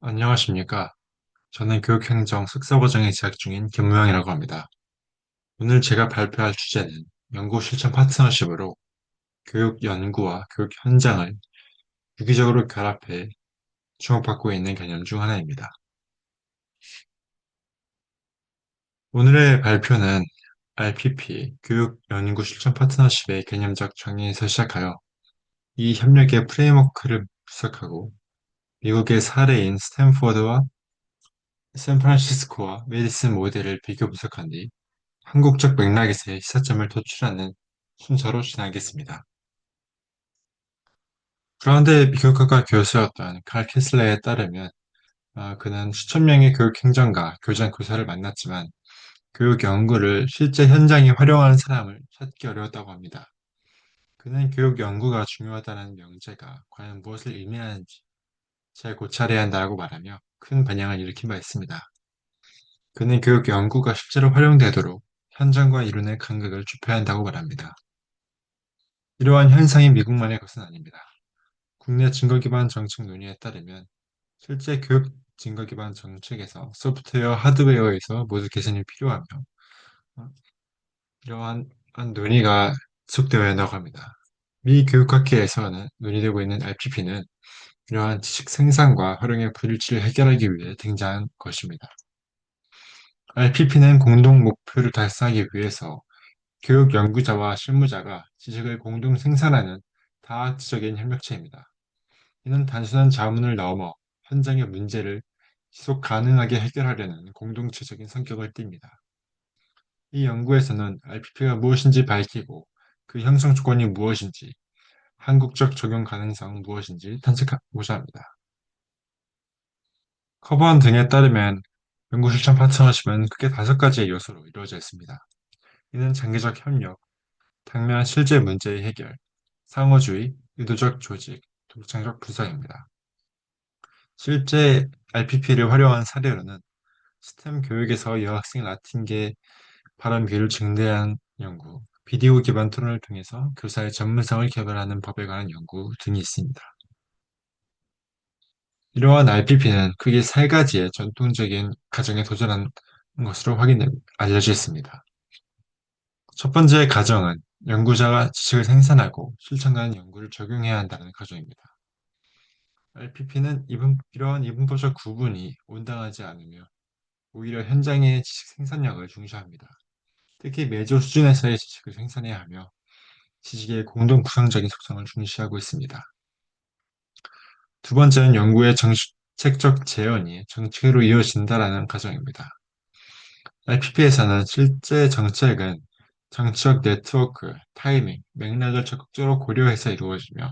안녕하십니까. 저는 교육행정 석사과정에 재학 중인 김무영이라고 합니다. 오늘 제가 발표할 주제는 연구 실천 파트너십으로 교육 연구와 교육 현장을 유기적으로 결합해 주목받고 있는 개념 중 하나입니다. 오늘의 발표는 RPP, 교육 연구 실천 파트너십의 개념적 정의에서 시작하여 이 협력의 프레임워크를 분석하고 미국의 사례인 스탠포드와 샌프란시스코와 메디슨 모델을 비교 분석한 뒤 한국적 맥락에서의 시사점을 도출하는 순서로 진행하겠습니다. 그런데 미국학과 교수였던 칼 캐슬러에 따르면 그는 수천 명의 교육 행정가, 교장, 교사를 만났지만 교육 연구를 실제 현장에 활용하는 사람을 찾기 어려웠다고 합니다. 그는 교육 연구가 중요하다는 명제가 과연 무엇을 의미하는지 재고찰해야 한다고 말하며 큰 반향을 일으킨 바 있습니다. 그는 교육 연구가 실제로 활용되도록 현장과 이론의 간극을 좁혀야 한다고 말합니다. 이러한 현상이 미국만의 것은 아닙니다. 국내 증거 기반 정책 논의에 따르면 실제 교육 증거 기반 정책에서 소프트웨어, 하드웨어에서 모두 개선이 필요하며 어, 이러한 논의가 지속되어야 한다고 합니다. 미 교육학회에서는 논의되고 있는 RPP는 이러한 지식 생산과 활용의 불일치를 해결하기 위해 등장한 것입니다. RPP는 공동 목표를 달성하기 위해서 교육 연구자와 실무자가 지식을 공동 생산하는 다학적인 협력체입니다. 이는 단순한 자문을 넘어 현장의 문제를 지속 가능하게 해결하려는 공동체적인 성격을 띱니다. 이 연구에서는 RPP가 무엇인지 밝히고 그 형성 조건이 무엇인지, 한국적 적용 가능성 무엇인지探索하고자 합니다. 커버원 등에 따르면 연구 실천 파트너십은 크게 5가지의 요소로 이루어져 있습니다. 이는 장기적 협력, 당면 실제 문제의 해결, 상호주의, 의도적 조직, 독창적 분석입니다. 실제 RPP를 활용한 사례로는 스템 교육에서 여학생 라틴계 발음 비율을 증대한 연구, 비디오 기반 토론을 통해서 교사의 전문성을 개발하는 법에 관한 연구 등이 있습니다. 이러한 RPP는 크게 3가지의 전통적인 가정에 도전한 것으로 알려져 있습니다. 첫 번째 가정은 연구자가 지식을 생산하고 실천하는 연구를 적용해야 한다는 가정입니다. RPP는 이러한 이분법적 구분이 온당하지 않으며 오히려 현장의 지식 생산력을 중시합니다. 특히 메조 수준에서의 지식을 생산해야 하며 지식의 공동 구성적인 속성을 중시하고 있습니다. 두 번째는 연구의 정책적 재현이 정책으로 이어진다라는 가정입니다. IPP에서는 실제 정책은 정치적 네트워크, 타이밍, 맥락을 적극적으로 고려해서 이루어지며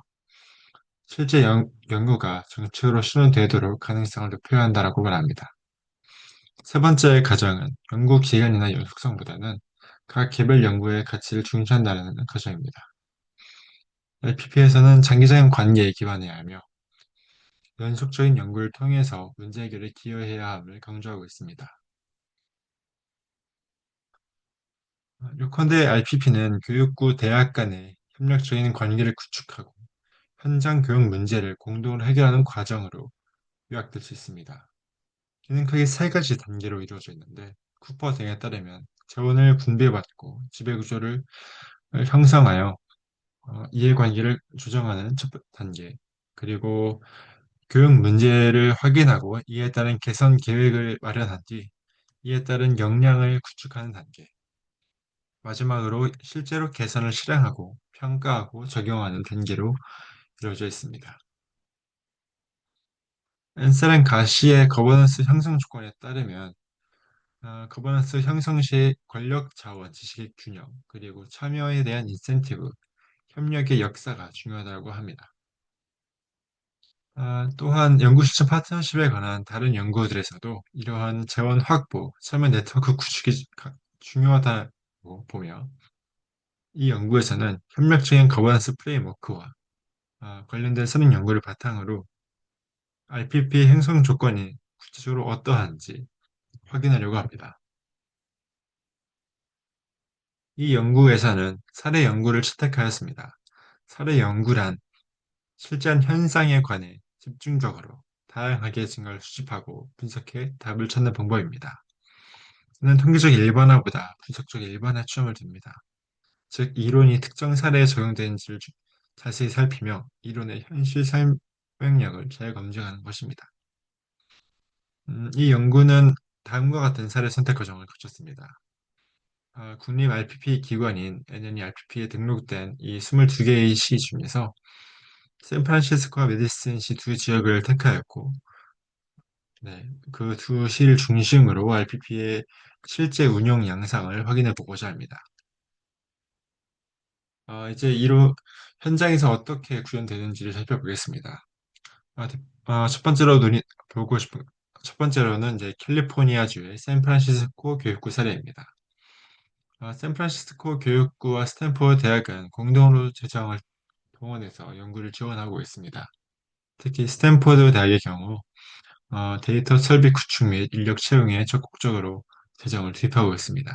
실제 연구가 정책으로 실현되도록 가능성을 높여야 한다고 말합니다. 세 번째 가정은 연구 기간이나 연속성보다는 각 개별 연구의 가치를 중시한다는 가정입니다. LPP에서는 장기적인 관계에 기반해야 하며 연속적인 연구를 통해서 문제 해결에 기여해야 함을 강조하고 있습니다. 요컨대 RPP는 교육부 대학 간의 협력적인 관계를 구축하고 현장 교육 문제를 공동으로 해결하는 과정으로 요약될 수 있습니다. 이는 크게 3가지 단계로 이루어져 있는데 쿠퍼 등에 따르면 재원을 분배받고 지배구조를 형성하여 이해관계를 조정하는 첫 단계, 그리고 교육 문제를 확인하고 이에 따른 개선 계획을 마련한 뒤 이에 따른 역량을 구축하는 단계, 마지막으로 실제로 개선을 실행하고 평가하고 적용하는 단계로 이루어져 있습니다. 앤셀은 가시의 거버넌스 형성 조건에 따르면 거버넌스 형성 시 권력 자원, 지식의 균형, 그리고 참여에 대한 인센티브, 협력의 역사가 중요하다고 합니다. 또한 연구실천 파트너십에 관한 다른 연구들에서도 이러한 재원 확보, 참여 네트워크 구축이 중요하다고 보며 이 연구에서는 협력적인 거버넌스 프레임워크와 관련된 선행 연구를 바탕으로 RPP 행성 조건이 구체적으로 어떠한지 확인하려고 합니다. 이 연구에서는 사례 연구를 채택하였습니다. 사례 연구란 실제한 현상에 관해 집중적으로 다양하게 증가를 수집하고 분석해 답을 찾는 방법입니다. 이는 통계적 일반화보다 분석적 일반화에 초점을 둡니다. 즉, 이론이 특정 사례에 적용되는지를 자세히 살피며 이론의 현실 설명력을 잘 검증하는 것입니다. 이 연구는 다음과 같은 사례 선택 과정을 거쳤습니다. 국립 RPP 기관인 NNE RPP에 등록된 이 22개의 시 중에서 샌프란시스코와 메디슨시 두 지역을 택하였고, 네, 그 두 시를 중심으로 RPP의 실제 운영 양상을 확인해 보고자 합니다. 이제 현장에서 어떻게 구현되는지를 살펴보겠습니다. 첫 번째로 보고 싶은 첫 번째로는 이제 캘리포니아주의 샌프란시스코 교육구 사례입니다. 샌프란시스코 교육구와 스탠포드 대학은 공동으로 재정을 동원해서 연구를 지원하고 있습니다. 특히 스탠포드 대학의 경우 데이터 설비 구축 및 인력 채용에 적극적으로 재정을 투입하고 있습니다.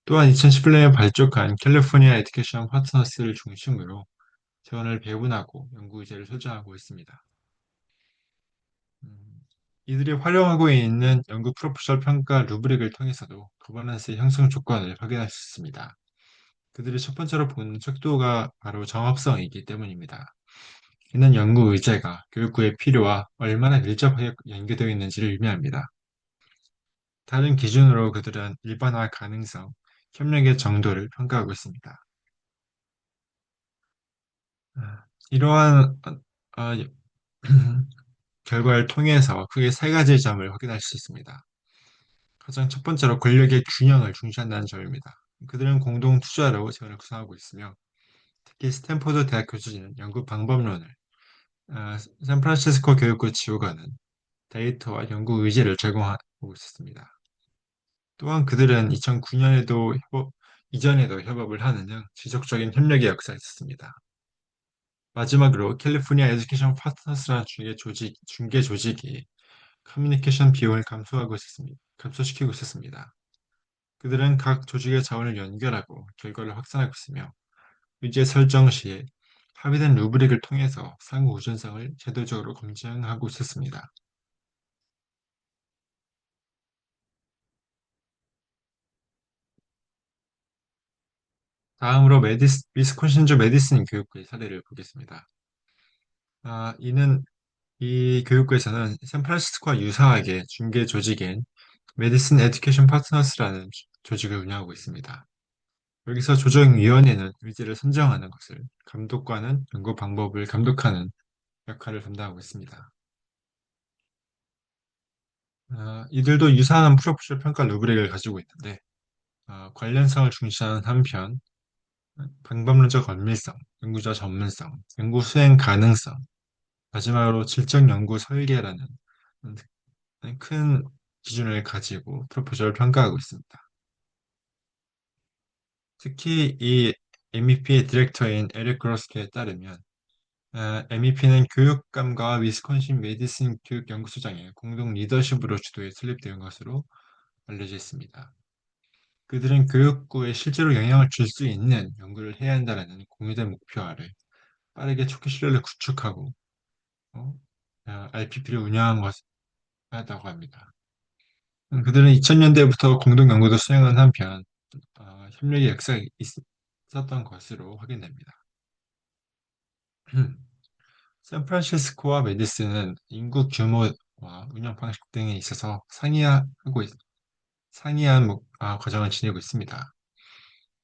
또한 2011년에 발족한 캘리포니아 에듀케이션 파트너스를 중심으로 재원을 배분하고 연구 의제를 소장하고 있습니다. 음, 이들이 활용하고 있는 연구 프로포셜 평가 루브릭을 통해서도 거버넌스 형성 조건을 확인할 수 있습니다. 그들이 첫 번째로 본 척도가 바로 정합성이기 때문입니다. 이는 연구 의제가 교육부의 필요와 얼마나 밀접하게 연계되어 있는지를 의미합니다. 다른 기준으로 그들은 일반화 가능성, 협력의 정도를 평가하고 있습니다. 이러한 결과를 통해서 크게 세 가지 점을 확인할 수 있습니다. 가장 첫 번째로 권력의 균형을 중시한다는 점입니다. 그들은 공동 투자로 재원을 구성하고 있으며 특히 스탠포드 대학 교수진은 연구 방법론을, 샌프란시스코 교육부 지휘관은 데이터와 연구 의지를 제공하고 있었습니다. 또한 그들은 2009년에도 이전에도 협업을 하는 등 지속적인 협력의 역사가 있었습니다. 마지막으로 캘리포니아 에듀케이션 파트너스라는 중개 조직이 커뮤니케이션 비용을 감소시키고 있었습니다. 그들은 각 조직의 자원을 연결하고 결과를 확산하고 있으며 의제 설정 시에 합의된 루브릭을 통해서 상호 우선성을 제도적으로 검증하고 있었습니다. 다음으로 위스콘신주 메디슨 교육부의 사례를 보겠습니다. 이는 이 교육부에서는 샌프란시스코와 유사하게 중개 조직인 메디슨 에듀케이션 파트너스라는 조직을 운영하고 있습니다. 여기서 조정위원회는 의제를 선정하는 것을, 감독관은 연구 방법을 감독하는 역할을 담당하고 있습니다. 이들도 유사한 프로포셜 평가 루브릭을 가지고 있는데 관련성을 중시하는 한편 방법론적 엄밀성, 연구자 전문성, 연구 수행 가능성, 마지막으로 질적 연구 설계라는 큰 기준을 가지고 프로포절을 평가하고 있습니다. 특히 이 MEP의 디렉터인 에릭 그로스케에 따르면 MEP는 교육감과 위스콘신 메디슨 교육연구소장의 공동 리더십으로 주도해 설립된 것으로 알려져 있습니다. 그들은 교육부에 실제로 영향을 줄 수 있는 연구를 해야 한다는 공유된 목표 아래 빠르게 초기 신뢰를 구축하고 RPP를 운영한 것이라고 합니다. 그들은 2000년대부터 공동 연구도 수행한 한편 협력의 역사가 있었던 것으로 확인됩니다. 샌프란시스코와 메디슨은 인구 규모와 운영 방식 등에 있어서 상이한 과정을 지니고 있습니다.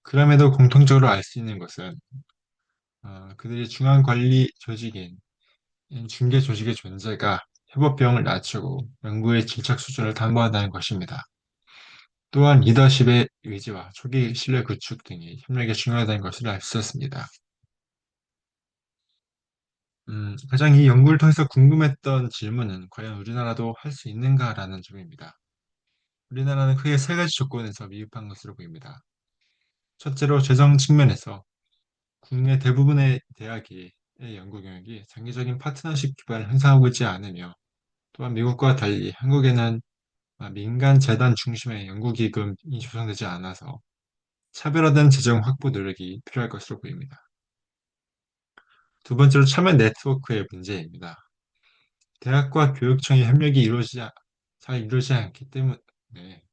그럼에도 공통적으로 알 수 있는 것은 그들이 중앙 관리 조직인 중개 조직의 존재가 협업 비용을 낮추고 연구의 질적 수준을 담보한다는 것입니다. 또한 리더십의 의지와 초기 신뢰 구축 등이 협력에 중요하다는 것을 알 수 있습니다. 가장 이 연구를 통해서 궁금했던 질문은 과연 우리나라도 할 수 있는가라는 점입니다. 우리나라는 크게 세 가지 조건에서 미흡한 것으로 보입니다. 첫째로 재정 측면에서 국내 대부분의 대학의 연구 경영이 장기적인 파트너십 기반을 형성하고 있지 않으며 또한 미국과 달리 한국에는 민간 재단 중심의 연구기금이 조성되지 않아서 차별화된 재정 확보 노력이 필요할 것으로 보입니다. 두 번째로 참여 네트워크의 문제입니다. 대학과 교육청의 협력이 잘 이루어지지 않기 때문에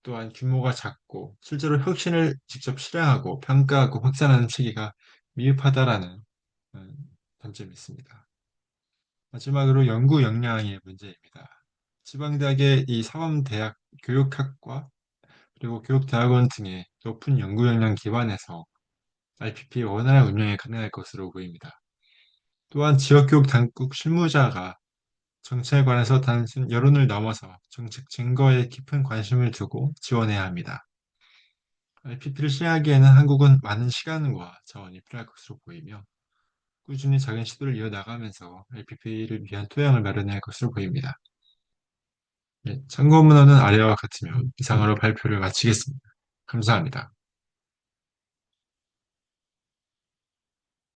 또한 규모가 작고 실제로 혁신을 직접 실행하고 평가하고 확산하는 체계가 미흡하다라는 음, 단점이 있습니다. 마지막으로 연구 역량의 문제입니다. 지방대학의 이 사범대학 교육학과 그리고 교육대학원 등의 높은 연구 역량 기반에서 IPP 원활한 운영이 가능할 것으로 보입니다. 또한 지역교육 당국 실무자가 정책에 관해서 단순 여론을 넘어서 정책 증거에 깊은 관심을 두고 지원해야 합니다. IPP를 시행하기에는 한국은 많은 시간과 자원이 필요할 것으로 보이며 꾸준히 작은 시도를 이어나가면서 IPP를 위한 토양을 마련해야 할 것으로 보입니다. 참고 문헌은 아래와 같으며 이상으로 발표를 마치겠습니다. 감사합니다.